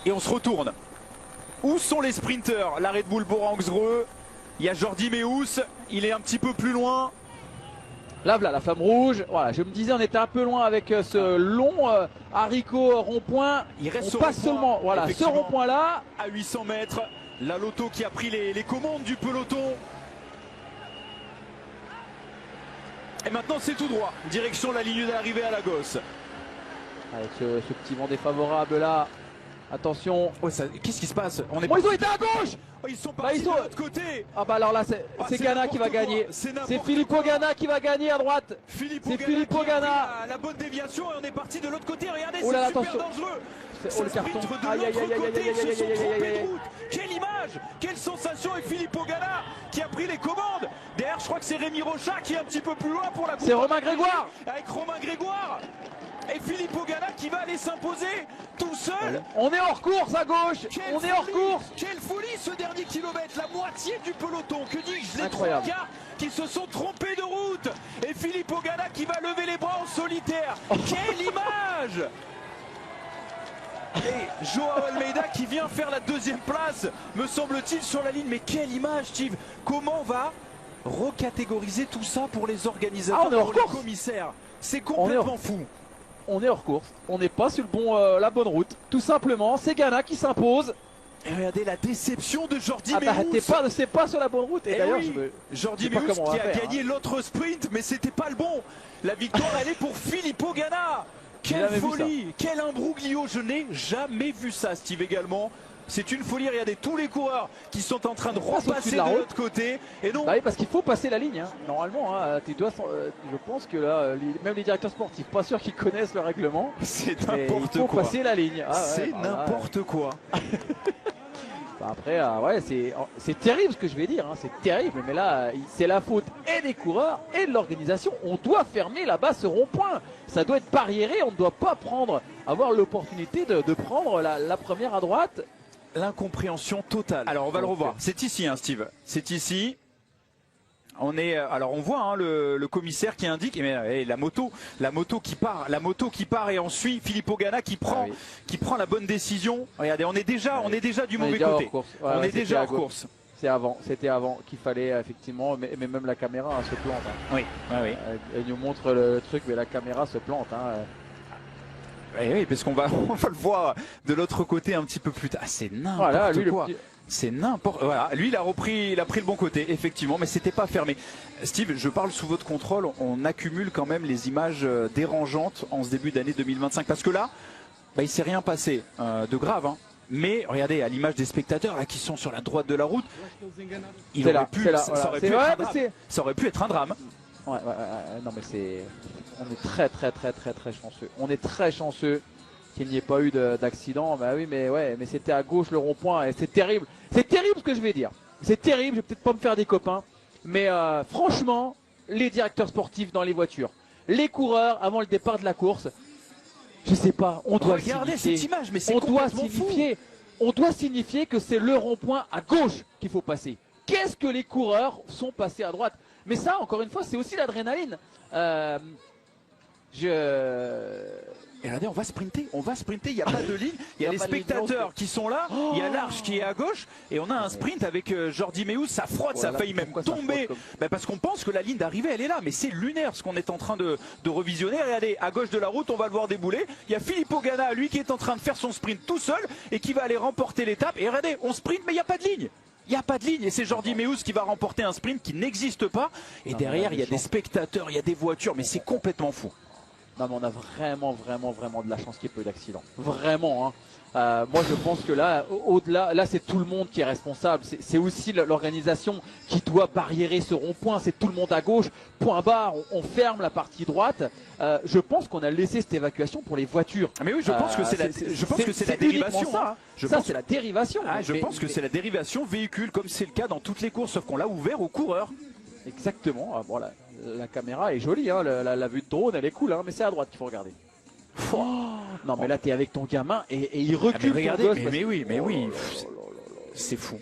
Et on se retourne. Où sont les sprinters? La Red Bull Borangsreux. Il y a Jordi Meus, il est un petit peu plus loin. Là, voilà la flamme rouge. Voilà, je me disais, on était un peu loin avec ce long haricot rond-point. Il reste on passe seulement, voilà, ce rond-point là. À 800 mètres, la Lotto qui a pris les commandes du peloton. Et maintenant c'est tout droit, direction la ligne d'arrivée à Lagos. Avec ce petit vent défavorable là. Attention. Oh, qu'est-ce qui se passe? Ils ont été à gauche. Oh, ils sont partis de l'autre côté. Ah bah alors là c'est Ganna qui va gagner. C'est Filippo Ganna qui va gagner à droite. C'est Filippo Ganna. La bonne déviation et on est parti de l'autre côté. Regardez, oh là, c'est super attention. Dangereux. Oh le carton. Aïe aïe aïe aïe aïe. Quelle image, quelle sensation. Et Filippo Ganna qui a pris les commandes. Derrière je crois que c'est Rémi Rocha qui est un petit peu plus loin pour la course. C'est Romain Grégoire. Avec Romain Grégoire. Et Filippo Ganna qui va aller s'imposer tout seul. On est hors course à gauche. On est hors course. Quelle folie ce dernier kilomètre. La moitié du peloton. Que dis-je? Les 3 gars qui se sont trompés de route. Et Filippo Ganna qui va lever les bras en solitaire. Quelle image. Et Joao Almeida qui vient faire la deuxième place, me semble-t-il, sur la ligne. Mais quelle image, Steve. Comment on va recatégoriser tout ça pour les organisateurs, pour les commissaires? C'est complètement fou. On est hors course, on n'est pas sur la bonne route, tout simplement. C'est Ganna qui s'impose. Et regardez la déception de Jordi Meus. C'est pas sur la bonne route. Et d'ailleurs, Jordi Meus qui a gagné l'autre sprint, mais c'était pas le bon. La victoire, elle est pour Filippo Ganna. Quelle folie, quel imbroglio. Je n'ai jamais vu ça, Steve, également. C'est une folie, regardez tous les coureurs qui sont en train de repasser de l'autre côté. Et non. Bah oui, parce qu'il faut passer la ligne, hein. Normalement, hein, je pense que là, même les directeurs sportifs, pas sûr qu'ils connaissent le règlement. C'est n'importe quoi. Il faut passer la ligne. C'est n'importe quoi. Bah après, ouais, c'est terrible ce que je vais dire, hein. C'est terrible, mais là, c'est la faute et des coureurs et de l'organisation. On doit fermer là-bas ce rond-point. Ça doit être barriéré, on ne doit pas avoir l'opportunité de prendre la première à droite. L'incompréhension totale. Alors on va le revoir. C'est ici, hein, Steve. C'est ici. On est. Alors on voit hein, le commissaire qui indique. Mais la moto qui part et on suit Filippo Ganna qui prend la bonne décision. Regardez, on est déjà du mauvais côté. On est déjà hors course. C'était avant qu'il fallait effectivement, mais même la caméra se plante. Hein. Oui. Elle nous montre le truc, mais la caméra se plante. Hein. Oui, parce qu'on va le voir de l'autre côté un petit peu plus tard. Ah, c'est n'importe quoi. C'est n'importe. Voilà, lui il a pris le bon côté, effectivement, mais c'était pas fermé. Steve, je parle sous votre contrôle. On accumule quand même les images dérangeantes en ce début d'année 2025, parce que là, il s'est rien passé de grave. Hein. Mais regardez, à l'image des spectateurs là qui sont sur la droite de la route, ça aurait pu être un drame. Ouais, non mais on est très chanceux. On est très chanceux qu'il n'y ait pas eu d'accident. Bah oui, mais c'était à gauche le rond-point et c'est terrible. C'est terrible ce que je vais dire. C'est terrible, je vais peut-être pas me faire des copains. Mais franchement, les directeurs sportifs dans les voitures, les coureurs avant le départ de la course, je sais pas, on doit regarder cette image, mais c'est on doit signifier que c'est le rond-point à gauche qu'il faut passer. Qu'est-ce que les coureurs sont passés à droite? Mais ça, encore une fois, c'est aussi l'adrénaline. Et regardez, on va sprinter, il n'y a pas de ligne, il y a les spectateurs qui sont là, il y a l'Arche qui est à gauche, et on a un sprint avec Jordi Meus, ça frotte, ça a failli même tomber, parce qu'on pense que la ligne d'arrivée elle est là, mais c'est lunaire ce qu'on est en train de revisionner. Regardez, à gauche de la route, on va le voir débouler, il y a Filippo Ganna, lui qui est en train de faire son sprint tout seul, et qui va aller remporter l'étape, et regardez, on sprint, mais il n'y a pas de ligne. Il n'y a pas de ligne et c'est Jordi Meus qui va remporter un sprint qui n'existe pas. Et derrière, il y a des spectateurs, il y a des voitures, mais c'est complètement fou. Non mais on a vraiment de la chance qu'il n'y ait pas eu d'accident. Vraiment. Hein. Moi je pense que là, au-delà, là c'est tout le monde qui est responsable. C'est aussi l'organisation qui doit barriérer ce rond-point. C'est tout le monde à gauche. Point barre. On ferme la partie droite. Je pense qu'on a laissé cette évacuation pour les voitures. Ah mais oui, je pense que c'est la dérivation. Ça, hein. C'est la dérivation. Je pense que c'est la dérivation véhicule, comme c'est le cas dans toutes les courses, sauf qu'on l'a ouvert aux coureurs. Exactement. Voilà. La caméra est jolie, hein. La vue de drone elle est cool, hein, mais c'est à droite qu'il faut regarder. Non mais là t'es avec ton gamin et il recule. Regardez, mais oui, c'est fou.